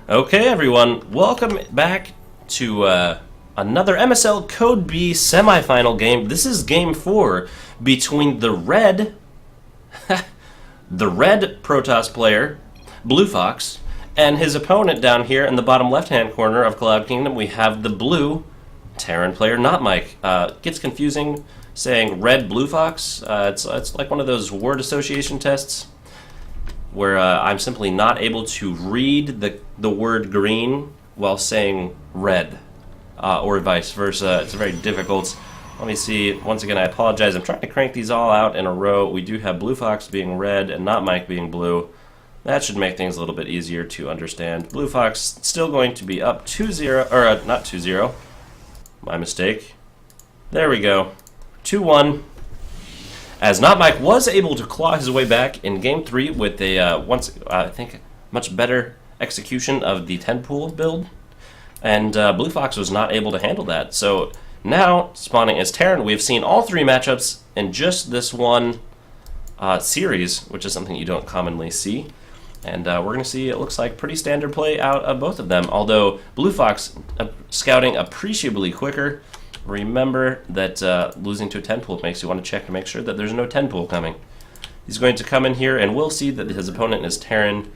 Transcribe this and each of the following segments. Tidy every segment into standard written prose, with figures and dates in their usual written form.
Okay, everyone, welcome back to another MSL Code B semifinal game. This is game 4 between the red Protoss player, BlueFox, and his opponent down here in the bottom left-hand corner of Cloud Kingdom. We have the blue Terran player, NotMike. Gets confusing saying red BlueFox. It's like one of those word association tests where I'm simply not able to read the word green while saying red, or vice versa. It's very difficult. Let me see. Once again, I apologize. I'm trying to crank these all out in a row. We do have BlueFox being red and NotMike being blue. That should make things a little bit easier to understand. BlueFox still going to be up 2-0, or not 2-0. My mistake. There we go. 2-1. As NotMike was able to claw his way back in Game 3 with a, I think, much better execution of the 10-pool build, and BlueFox was not able to handle that. So now, spawning as Terran, we've seen all 3 matchups in just this one series, which is something you don't commonly see. And we're going to see, it looks like, pretty standard play out of both of them, although BlueFox scouting appreciably quicker. Remember that losing to a 10-pool makes you want to check to make sure that there's no 10-pool coming. He's going to come in here, and we'll see that his opponent is Terran.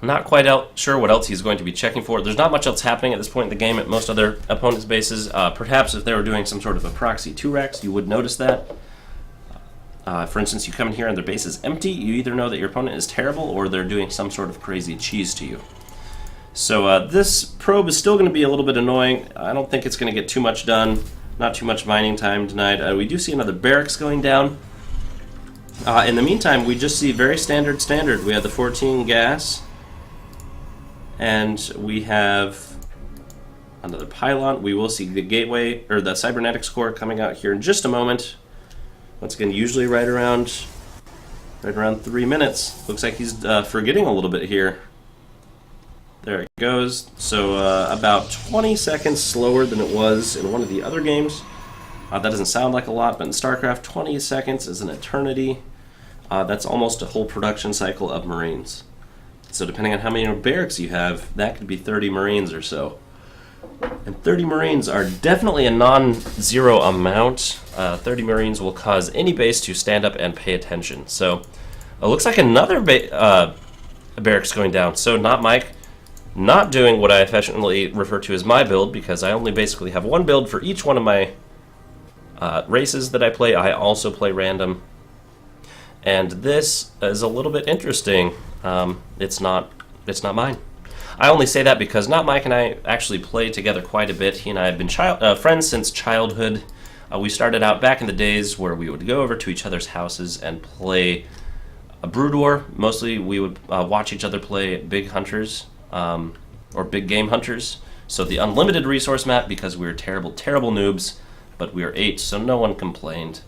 Not quite sure what else he's going to be checking for. There's not much else happening at this point in the game at most other opponents' bases. Perhaps if they were doing some sort of a proxy 2-racks, you would notice that. For instance, you come in here and their base is empty. You either know that your opponent is terrible or they're doing some sort of crazy cheese to you. So this probe is still going to be a little bit annoying. I don't think it's going to get too much done. Not too much mining time tonight. We do see another barracks going down. In the meantime, we just see very standard. We have the 14 gas. And we have another pylon. We will see the gateway, or the cybernetics core coming out here in just a moment. Once again, usually right around 3 minutes. Looks like he's forgetting a little bit here. There it goes. So about 20 seconds slower than it was in one of the other games. That doesn't sound like a lot, but in Starcraft, 20 seconds is an eternity. That's almost a whole production cycle of Marines. So depending on how many barracks you have, that could be 30 Marines or so. And 30 Marines are definitely a non-zero amount. 30 Marines will cause any base to stand up and pay attention. So it looks like another barracks going down. So NotMike not doing what I affectionately refer to as my build, because I only basically have one build for each one of my races that I play. I also play random. And this is a little bit interesting. It's not mine. I only say that because NotMike and I actually play together quite a bit. He and I have been friends since childhood. We started out back in the days where we would go over to each other's houses and play a Brood War. Mostly we would watch each other play Big Hunters, or Big Game Hunters. So the unlimited resource map, because we were terrible noobs, but we were 8, so no one complained.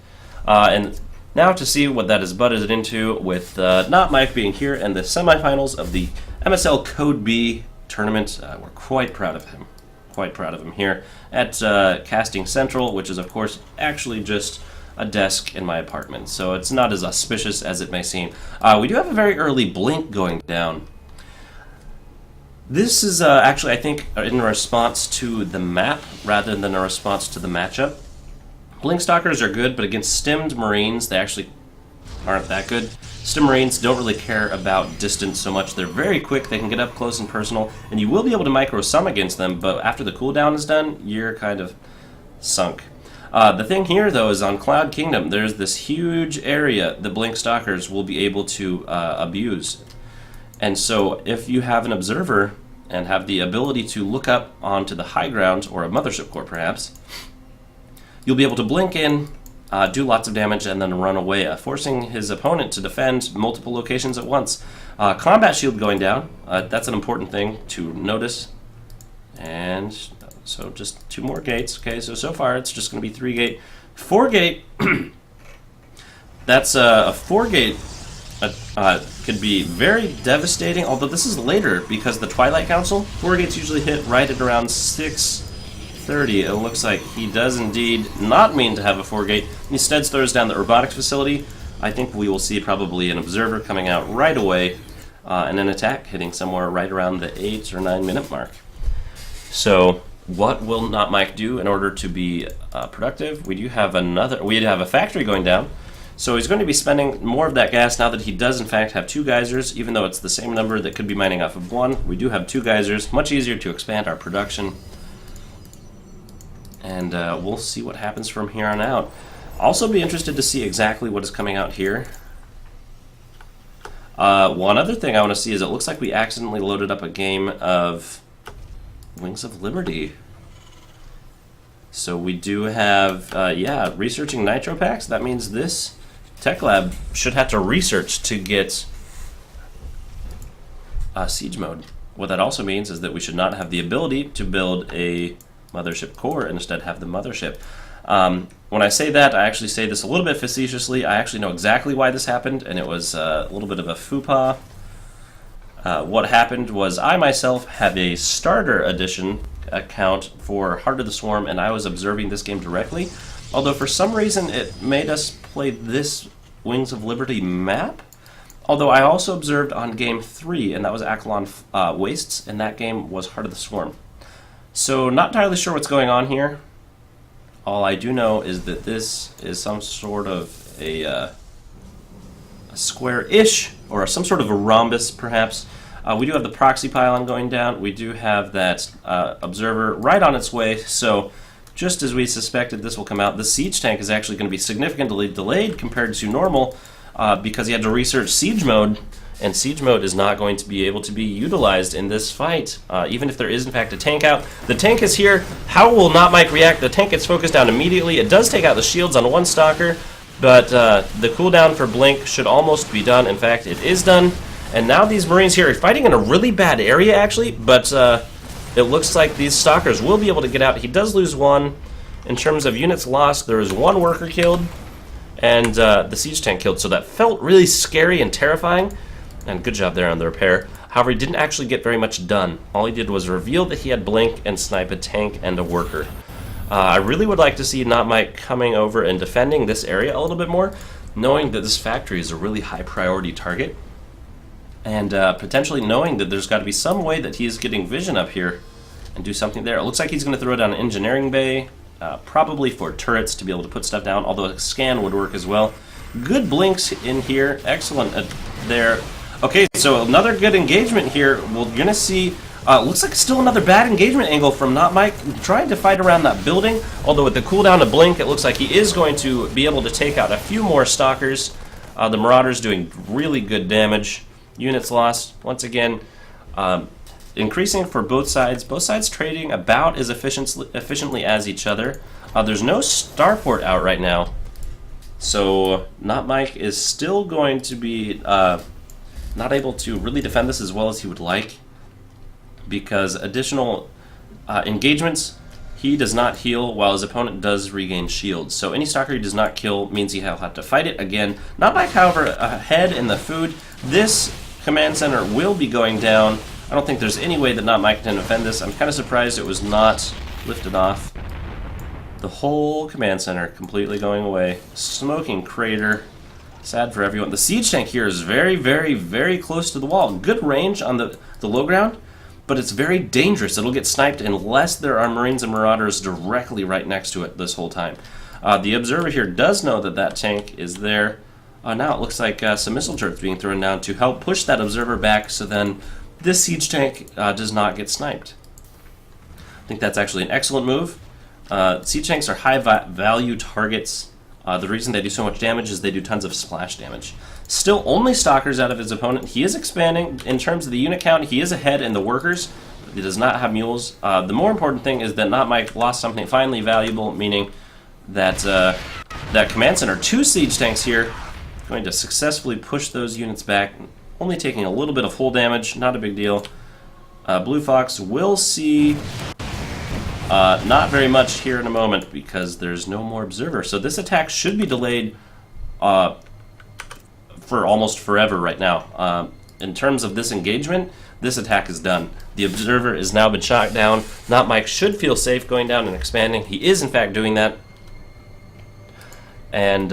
And now to see what that is butted into with NotMike being here in the semifinals of the MSL Code B tournament. We're quite proud of him. Quite proud of him here at Casting Central, which is, of course, actually just a desk in my apartment. So it's not as auspicious as it may seem. We do have a very early blink going down. This is actually, I think, in response to the map rather than a response to the matchup. Blink Stalkers are good, but against stemmed Marines, they actually aren't that good. Stem Marines don't really care about distance so much. They're very quick, they can get up close and personal, and you will be able to micro some against them, but after the cooldown is done, you're kind of sunk. The thing here, though, is on Cloud Kingdom, there's this huge area that Blink Stalkers will be able to abuse. And so if you have an observer and have the ability to look up onto the high ground, or a mothership core perhaps, you'll be able to blink in, do lots of damage, and then run away, forcing his opponent to defend multiple locations at once. Combat shield going down, that's an important thing to notice. And so just 2 more gates. Okay, so far it's just going to be 3 gate. 4 gate, that's a 4 gate could be very devastating, although this is later because the Twilight Council, 4 gates usually hit right at around 6:30. It looks like he does indeed not mean to have a 4 gate. Instead throws down the robotics facility. I think we will see probably an observer coming out right away. and an attack hitting somewhere right around the 8 or 9 minute mark. So what will NotMike do in order to be productive? We do have a factory going down. So he's going to be spending more of that gas now that he does in fact have 2 geysers, even though it's the same number that could be mining off of 1. We do have 2 geysers, much easier to expand our production. And we'll see what happens from here on out. Also be interested to see exactly what is coming out here. One other thing I want to see is it looks like we accidentally loaded up a game of Wings of Liberty. So we do have, researching nitro packs. That means this Tech Lab should have to research to get siege mode. What that also means is that we should not have the ability to build a mothership core and instead have the mothership. When I say that, I actually say this a little bit facetiously. I actually know exactly why this happened, and it was a little bit of a faux pas. What happened was I myself have a starter edition account for Heart of the Swarm, and I was observing this game directly. Although for some reason it made us play this Wings of Liberty map. Although I also observed on game 3, and that was Akalon Wastes, and that game was Heart of the Swarm. So not entirely sure what's going on here. All I do know is that this is some sort of a square-ish, or some sort of a rhombus perhaps. We do have the proxy pylon going down. We do have that observer right on its way, so just as we suspected this will come out. The siege tank is actually going to be significantly delayed compared to normal because he had to research siege mode, and siege mode is not going to be able to be utilized in this fight, even if there is in fact a tank out. The tank is here. How will NotMike react? The tank gets focused down immediately. It does take out the shields on one stalker, but the cooldown for Blink should almost be done. In fact, it is done. And now these Marines here are fighting in a really bad area actually, but it looks like these stalkers will be able to get out. He does lose 1. In terms of units lost, there is 1 worker killed, and the siege tank killed. So that felt really scary and terrifying, and good job there on the repair. However, he didn't actually get very much done. All he did was reveal that he had Blink and snipe a tank and a worker. I really would like to see NotMike coming over and defending this area a little bit more, knowing that this factory is a really high priority target, and potentially knowing that there's got to be some way that he's getting vision up here and do something there. It looks like he's going to throw down an engineering bay, probably for turrets to be able to put stuff down, although a scan would work as well. Good blinks in here. Excellent there. Okay, so another good engagement here. We're going to see, looks like still another bad engagement angle from NotMike, trying to fight around that building, although with the cooldown to Blink, it looks like he is going to be able to take out a few more stalkers. The Marauders doing really good damage. Units lost, once again, increasing for both sides trading about as efficiently as each other. There's no starport out right now, so NotMike is still going to be not able to really defend this as well as he would like, because additional engagements, he does not heal while his opponent does regain shields. So any stalker he does not kill means he'll have to fight it again. NotMike, however, ahead in the food. This command center will be going down. I don't think there's any way that NotMike can defend this. I'm kind of surprised it was not lifted off. The whole command center completely going away. Smoking crater. Sad for everyone. The siege tank here is very, very, very close to the wall. Good range on the low ground, but it's very dangerous. It'll get sniped unless there are Marines and Marauders directly right next to it this whole time. The observer here does know that that tank is there. Now it looks like some missile turrets being thrown down to help push that observer back, so then this siege tank does not get sniped. I think that's actually an excellent move. Siege tanks are high value targets. The reason they do so much damage is they do tons of splash damage. Still only stalkers out of his opponent. He is expanding in terms of the unit count. He is ahead in the workers. He does not have mules. The more important thing is that NotMike lost something finally valuable, meaning that that command center, 2 siege tanks here, going to successfully push those units back, only taking a little bit of hull damage, not a big deal. BlueFox will see not very much here in a moment because there's no more observer. So this attack should be delayed for almost forever right now. In terms of this engagement, this attack is done. The observer has now been shot down. NotMike should feel safe going down and expanding. He is in fact doing that. And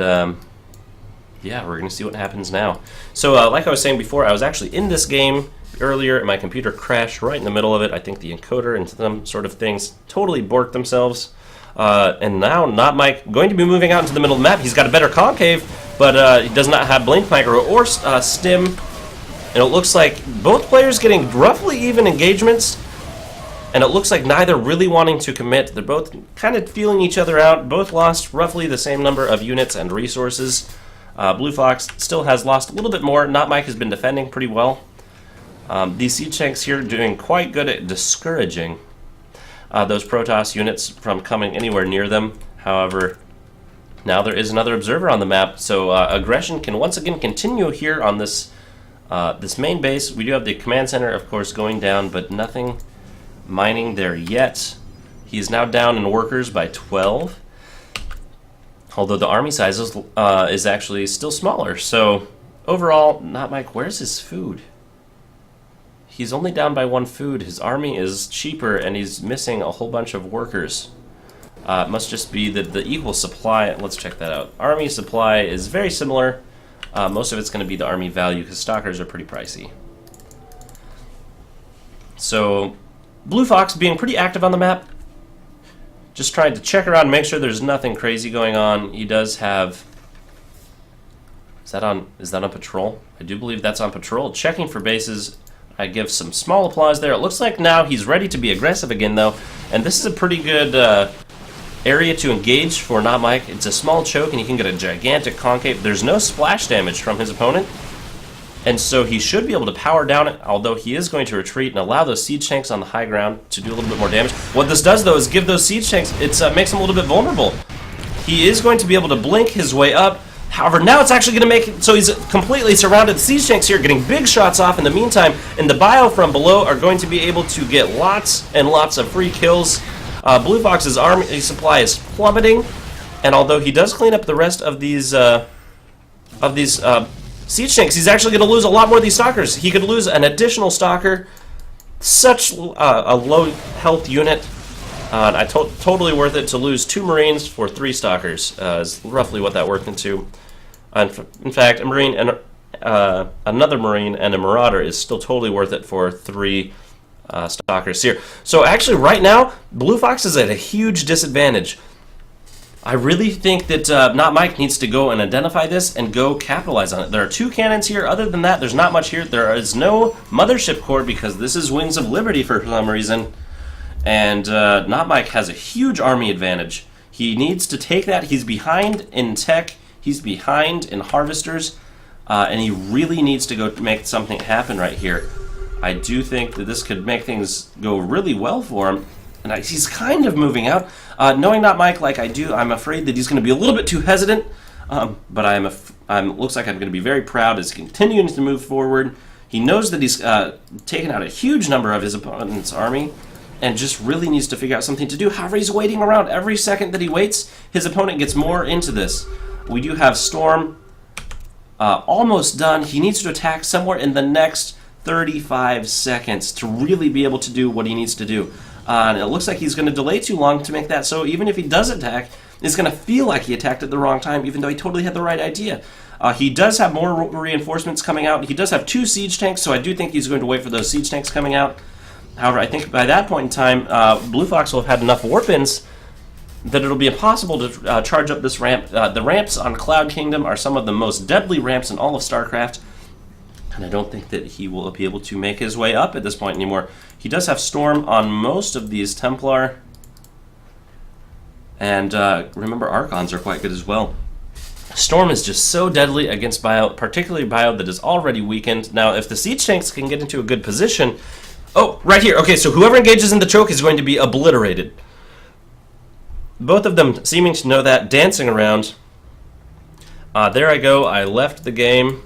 Yeah, we're going to see what happens now. So, like I was saying before, I was actually in this game earlier, and my computer crashed right in the middle of it. I think the encoder and some sort of things totally borked themselves. And now NotMike going to be moving out into the middle of the map. He's got a better concave, but he does not have Blink Micro or Stim. And it looks like both players getting roughly even engagements. And it looks like neither really wanting to commit. They're both kind of feeling each other out. Both lost roughly the same number of units and resources. BlueFox still has lost a little bit more. NotMike has been defending pretty well. These siege tanks here doing quite good at discouraging those Protoss units from coming anywhere near them. However, now there is another observer on the map, so aggression can once again continue here on this this main base. We do have the command center, of course, going down, but nothing mining there yet. He's now down in workers by 12, although the army size is actually still smaller. So overall, NotMike, where's his food? He's only down by 1 food. His army is cheaper, and he's missing a whole bunch of workers. It must just be that the equal supply. Let's check that out. Army supply is very similar. Most of it's going to be the army value because stalkers are pretty pricey. So BlueFox being pretty active on the map. Just trying to check around and make sure there's nothing crazy going on. He does have... Is that on patrol? I do believe that's on patrol. Checking for bases. I give some small applause there. It looks like now he's ready to be aggressive again, though. And this is a pretty good area to engage for NotMike. It's a small choke, and he can get a gigantic concave. There's no splash damage from his opponent. And so he should be able to power down it, although he is going to retreat and allow those siege tanks on the high ground to do a little bit more damage. What this does, though, is give those siege tanks, it makes him a little bit vulnerable. He is going to be able to blink his way up. However, now it's actually going to make it so he's completely surrounded. The siege tanks here getting big shots off in the meantime, and the bio from below are going to be able to get lots and lots of free kills. BlueFox's army supply is plummeting, and although he does clean up the rest of these siege tanks, he's actually going to lose a lot more of these stalkers. He could lose an additional stalker. Such a low health unit. Totally worth it to lose 2 Marines for 3 stalkers. Is roughly what that worked into. In fact, a Marine and another Marine and a Marauder is still totally worth it for 3 stalkers here. So actually, right now, BlueFox is at a huge disadvantage. I really think that NotMike needs to go and identify this and go capitalize on it. There are 2 cannons here. Other than that, there's not much here. There is no mothership core because this is Wings of Liberty for some reason. And NotMike has a huge army advantage. He needs to take that. He's behind in tech. He's behind in harvesters. And he really needs to go make something happen right here. I do think that this could make things go really well for him. And he's kind of moving out. Knowing NotMike like I do, I'm afraid that he's going to be a little bit too hesitant. But looks like I'm going to be very proud as continuing to move forward. He knows that he's taken out a huge number of his opponent's army and just really needs to figure out something to do. However, he's waiting around. Every second that he waits, his opponent gets more into this. We do have Storm almost done. He needs to attack somewhere in the next 35 seconds to really be able to do what he needs to do. And it looks like he's going to delay too long to make that, so even if he does attack, it's going to feel like he attacked at the wrong time, even though he totally had the right idea. He does have more reinforcements coming out. He does have 2 siege tanks, so I do think he's going to wait for those siege tanks coming out. However, I think by that point in time, BlueFox will have had enough warp-ins that it'll be impossible to charge up this ramp. The ramps on Cloud Kingdom are some of the most deadly ramps in all of Starcraft, and I don't think that he will be able to make his way up at this point anymore. He does have Storm on most of these Templar, and remember, Archons are quite good as well. Storm is just so deadly against bio, particularly bio that is already weakened. Now, if the siege tanks can get into a good position... Oh, right here. Okay, so whoever engages in the choke is going to be obliterated. Both of them seeming to know that, dancing around. There I go. I left the game.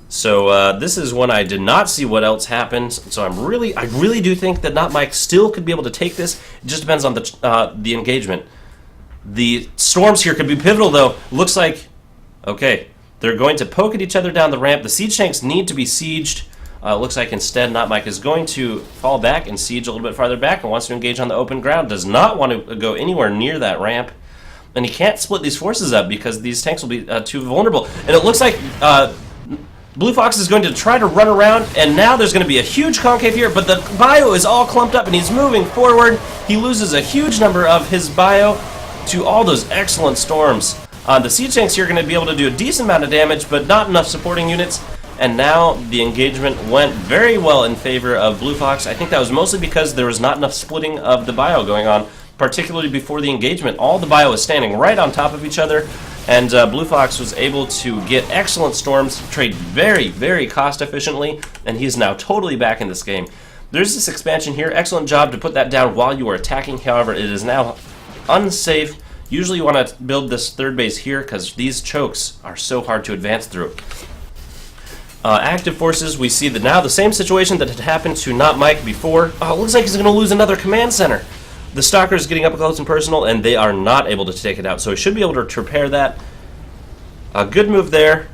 So this is when I did not see what else happened. So I really do think that NotMike still could be able to take this. It just depends on the engagement. The storms here could be pivotal, though. Looks like, okay, they're going to poke at each other down the ramp. The siege tanks need to be sieged. Looks like instead NotMike is going to fall back and siege a little bit farther back and wants to engage on the open ground. Does not want to go anywhere near that ramp. And he can't split these forces up because these tanks will be too vulnerable. And it looks like BlueFox is going to try to run around, and now there's going to be a huge concave here, but the bio is all clumped up, and he's moving forward. He loses a huge number of his bio to all those excellent storms. The siege tanks here are going to be able to do a decent amount of damage, but not enough supporting units. And now the engagement went very well in favor of BlueFox. I think that was mostly because there was not enough splitting of the bio going on, particularly before the engagement. All the bio was standing right on top of each other, and BlueFox was able to get excellent storms, trade very, very cost efficiently, and he is now totally back in this game. There's this expansion here. Excellent job to put that down while you are attacking. However, it is now unsafe. Usually you want to build this third base here because these chokes are so hard to advance through. Active forces, we see that now the same situation that had happened to NotMike before. Oh, it looks like he's going to lose another command center. The Stalker is getting up close and personal, and they are not able to take it out. So he should be able to repair that. A good move there.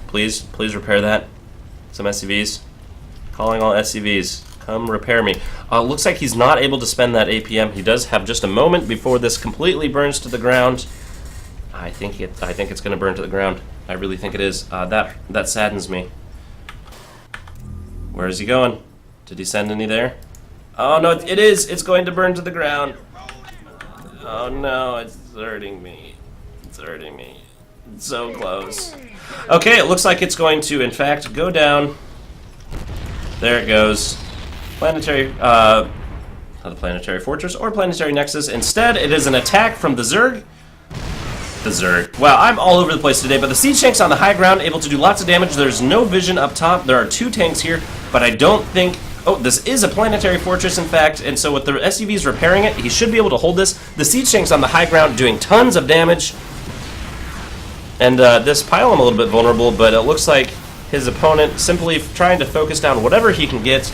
Please repair that. Some SCVs. Calling all SCVs. Come repair me. Looks like he's not able to spend that APM. He does have just a moment before this completely burns to the ground. I think it's going to burn to the ground. I really think it is. That saddens me. Where is he going? Did he send any there? Oh no, it is! It's going to burn to the ground. Oh no, it's hurting me. It's hurting me. It's so close. Okay, it looks like it's going to, in fact, go down. There it goes. Planetary, not the Planetary Fortress or Planetary Nexus. Instead, it is an attack from the Zerg. The Zerg. Wow, I'm all over the place today, but the siege tanks on the high ground able to do lots of damage. There's no vision up top. There are two tanks here, but I don't think... Oh, this is a planetary fortress, in fact, and so with the SUVs repairing it, he should be able to hold this. The siege tanks on the high ground doing tons of damage, and this pile I'm a little bit vulnerable, but it looks like his opponent simply trying to focus down whatever he can get,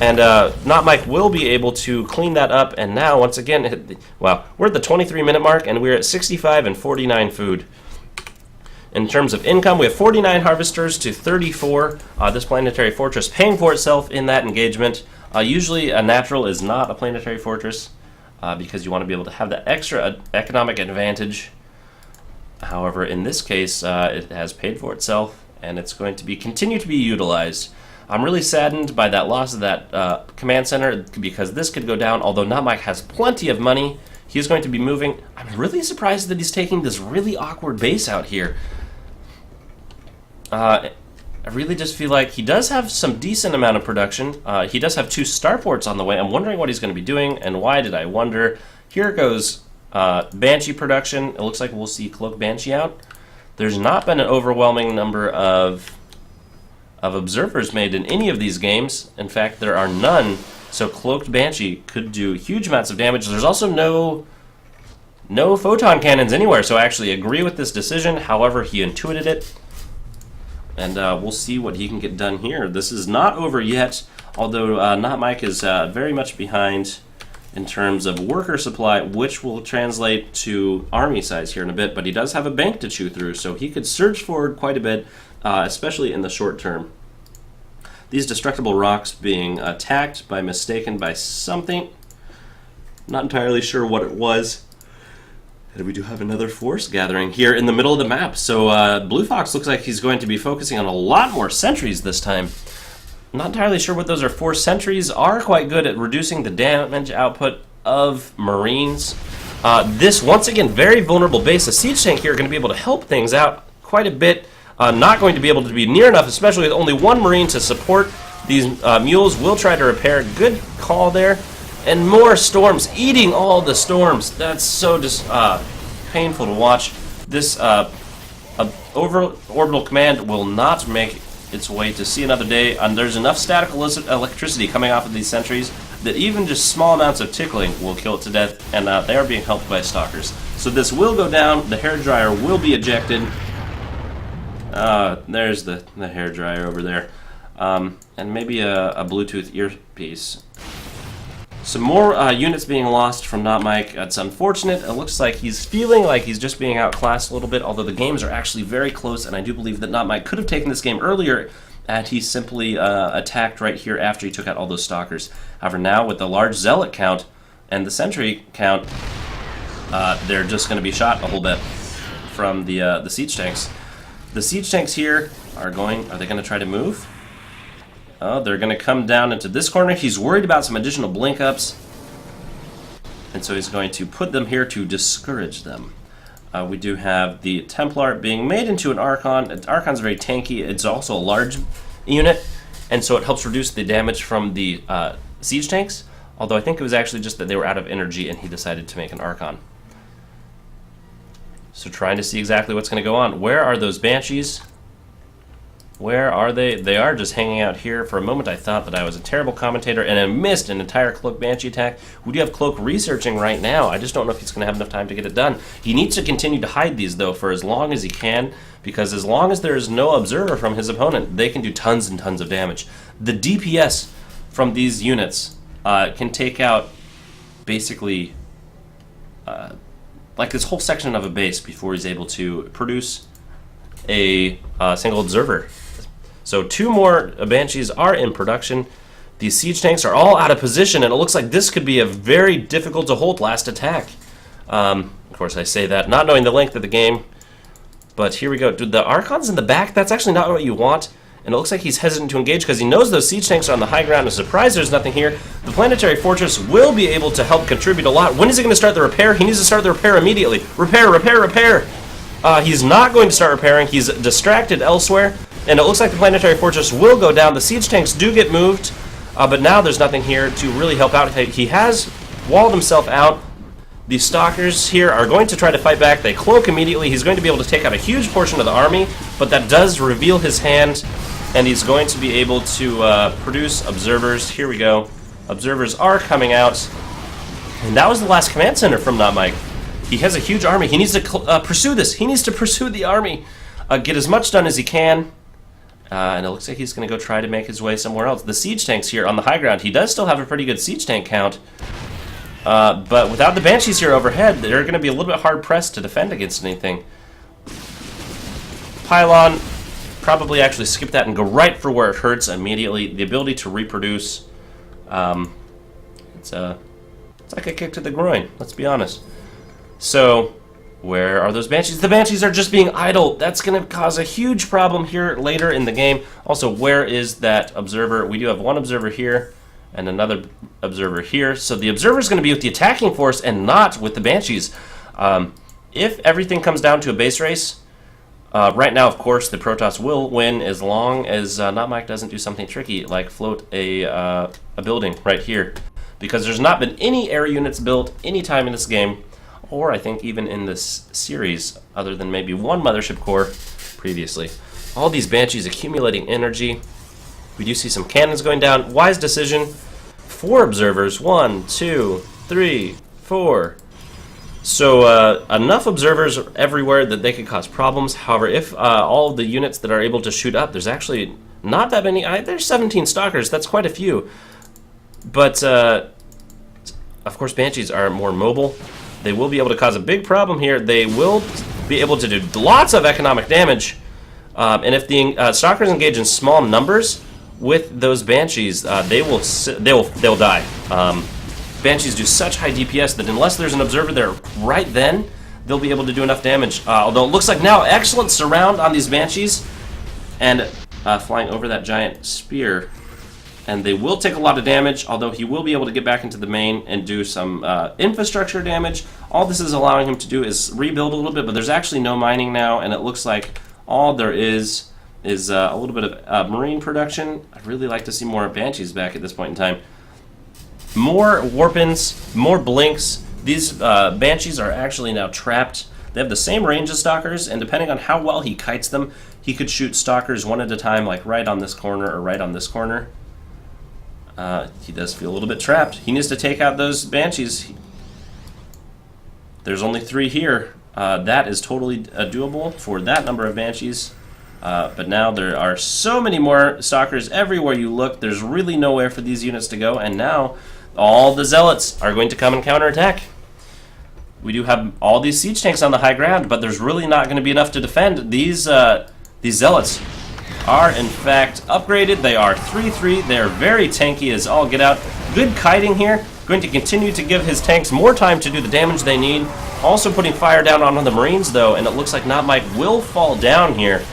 and NotMike will be able to clean that up, and now, once again, wow, we're at the 23-minute mark, and we're at 65 and 49 food. In terms of income, we have 49 harvesters to 34. This planetary fortress paying for itself in that engagement. Usually a natural is not a planetary fortress because you want to be able to have that extra economic advantage. However, in this case, it has paid for itself, and it's going to continue to be utilized. I'm really saddened by that loss of that command center because this could go down, although NotMike has plenty of money. He's going to be moving. I'm really surprised that he's taking this really awkward base out here. I really just feel like he does have some decent amount of production. He does have 2 starports on the way. I'm wondering what he's going to be doing, and why did I wonder? Here goes Banshee production. It looks like we'll see Cloak Banshee out. There's not been an overwhelming number of observers made in any of these games. In fact, there are none. So Cloaked Banshee could do huge amounts of damage. There's also no photon cannons anywhere, so I actually agree with this decision. However, he intuited it. And we'll see what he can get done here. This is not over yet, although NotMike is very much behind in terms of worker supply, which will translate to army size here in a bit, but he does have a bank to chew through, so he could surge forward quite a bit, especially in the short term. These destructible rocks being attacked by something. Not entirely sure what it was. And we do have another force gathering here in the middle of the map. So BlueFox looks like he's going to be focusing on a lot more sentries this time. Not entirely sure what those are for. Sentries are quite good at reducing the damage output of Marines. This, once again, very vulnerable base. A siege tank here are going to be able to help things out quite a bit. Not going to be able to be near enough, especially with only 1 Marine to support these mules. Will try to repair. Good call there. And more storms, eating all the storms. That's so just painful to watch. This orbital command will not make its way to see another day. And there's enough static electricity coming off of these sentries that even just small amounts of tickling will kill it to death. And they are being helped by stalkers. So this will go down. The hairdryer will be ejected. There's the hairdryer over there. And maybe a Bluetooth earpiece. Some more units being lost from NotMike. It's unfortunate. It looks like he's feeling like he's just being outclassed a little bit, although the games are actually very close, and I do believe that NotMike could have taken this game earlier, and he simply attacked right here after he took out all those stalkers. However, now with the large zealot count and the sentry count, they're just going to be shot a whole bit from the siege tanks. The siege tanks here are they going to try to move? Oh, they're going to come down into this corner. He's worried about some additional blink ups, and so he's going to put them here to discourage them. We do have the Templar being made into an Archon. Archon's very tanky. It's also a large unit, and so it helps reduce the damage from the siege tanks, although I think it was actually just that they were out of energy and he decided to make an Archon. So trying to see exactly what's going to go on. Where are those Banshees? Where are they? They are just hanging out here. For a moment I thought that I was a terrible commentator and I missed an entire Cloak Banshee attack. We do have Cloak researching right now. I just don't know if he's going to have enough time to get it done. He needs to continue to hide these, though, for as long as he can, because as long as there is no observer from his opponent, they can do tons and tons of damage. The DPS from these units can take out basically like this whole section of a base before he's able to produce a single observer. So 2 more Banshees are in production. These siege tanks are all out of position, and it looks like this could be a very difficult to hold last attack. Of course, I say that not knowing the length of the game, but here we go. Dude, the Archon's in the back. That's actually not what you want, and it looks like he's hesitant to engage because he knows those siege tanks are on the high ground. I'm surprised there's nothing here. The Planetary Fortress will be able to help contribute a lot. When is he going to start the repair? He needs to start the repair immediately. Repair, repair, repair! He's not going to start repairing. He's distracted elsewhere, and it looks like the Planetary Fortress will go down. The siege tanks do get moved, but now there's nothing here to really help out. He has walled himself out. The Stalkers here are going to try to fight back. They cloak immediately. He's going to be able to take out a huge portion of the army, but that does reveal his hand, and he's going to be able to produce observers. Here we go. Observers are coming out, and that was the last command center from NotMike. He has a huge army. He needs to pursue this. He needs to pursue the army, get as much done as he can, and it looks like he's going to go try to make his way somewhere else. The siege tanks here on the high ground, he does still have a pretty good siege tank count, but without the Banshees here overhead, they're going to be a little bit hard-pressed to defend against anything. Pylon, probably actually skip that and go right for where it hurts immediately. The ability to reproduce, it's like a kick to the groin, let's be honest. So, where are those Banshees? The Banshees are just being idle. That's going to cause a huge problem here later in the game. Also, where is that observer? We do have one observer here and another observer here. So the observer is going to be with the attacking force and not with the Banshees. If everything comes down to a base race, right now, of course, the Protoss will win as long as NotMike doesn't do something tricky, like float a building right here. Because there's not been any air units built any time in this game, or I think even in this series, other than maybe one mothership core previously. All these Banshees accumulating energy. We do see some cannons going down. Wise decision. 4 observers. 1, 2, 3, 4. So enough observers everywhere that they could cause problems. However, if all of the units that are able to shoot up, there's actually not that many. There's 17 Stalkers. That's quite a few. But, of course, Banshees are more mobile. They will be able to cause a big problem here. They will be able to do lots of economic damage. And if the Stalkers engage in small numbers with those Banshees, they'll die. Banshees do such high DPS that unless there's an observer there right then, they'll be able to do enough damage. Although it looks like now excellent surround on these Banshees, and flying over that giant spear. And they will take a lot of damage, although he will be able to get back into the main and do some infrastructure damage. All this is allowing him to do is rebuild a little bit, but there's actually no mining now, and it looks like all there is a little bit of marine production. I'd really like to see more Banshees back at this point in time. More Warpins, more Blinks. These Banshees are actually now trapped. They have the same range as Stalkers, and depending on how well he kites them, he could shoot Stalkers one at a time, like right on this corner or right on this corner. He does feel a little bit trapped. He needs to take out those Banshees. There's only 3 here. That is totally doable for that number of Banshees. But now there are so many more Stalkers everywhere you look. There's really nowhere for these units to go. And now all the Zealots are going to come and counterattack. We do have all these siege tanks on the high ground, but there's really not going to be enough to defend. These Zealots are in fact upgraded. They are 3-3. They are very tanky as all get out. Good kiting here. Going to continue to give his tanks more time to do the damage they need. Also putting fire down on the Marines though, and it looks like NotMike will fall down here.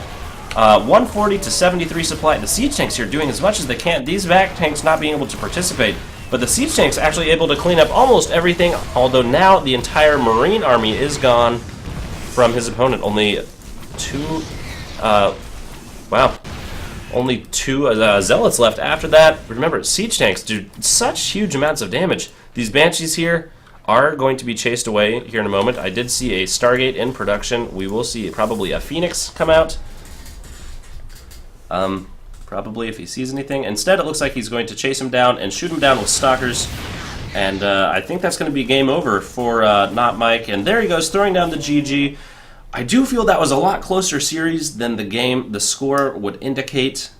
140 to 73 supply. The siege tanks here doing as much as they can. These vac tanks not being able to participate, but the siege tanks actually able to clean up almost everything, although now the entire Marine army is gone from his opponent. Only two only two zealots left after that. Remember, siege tanks do such huge amounts of damage. These Banshees here are going to be chased away here in a moment. I did see a Stargate in production. We will see probably a Phoenix come out. Probably if he sees anything. Instead, it looks like he's going to chase him down and shoot him down with stalkers. And I think that's going to be game over for NotMike. And there he goes, throwing down the GG. I do feel that was a lot closer series than the score would indicate.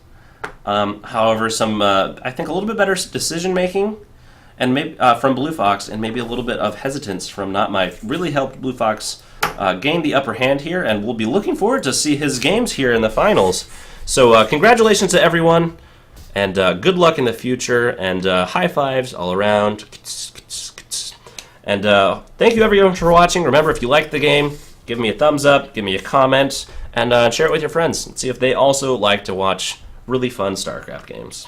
However, some I think a little bit better decision making, and maybe from BlueFox, and maybe a little bit of hesitance from NotMike really helped BlueFox gain the upper hand here. And we'll be looking forward to see his games here in the finals. So congratulations to everyone, and good luck in the future, and high fives all around. And thank you everyone for watching. Remember, if you liked the game, give me a thumbs up, give me a comment, and share it with your friends and see if they also like to watch really fun StarCraft games.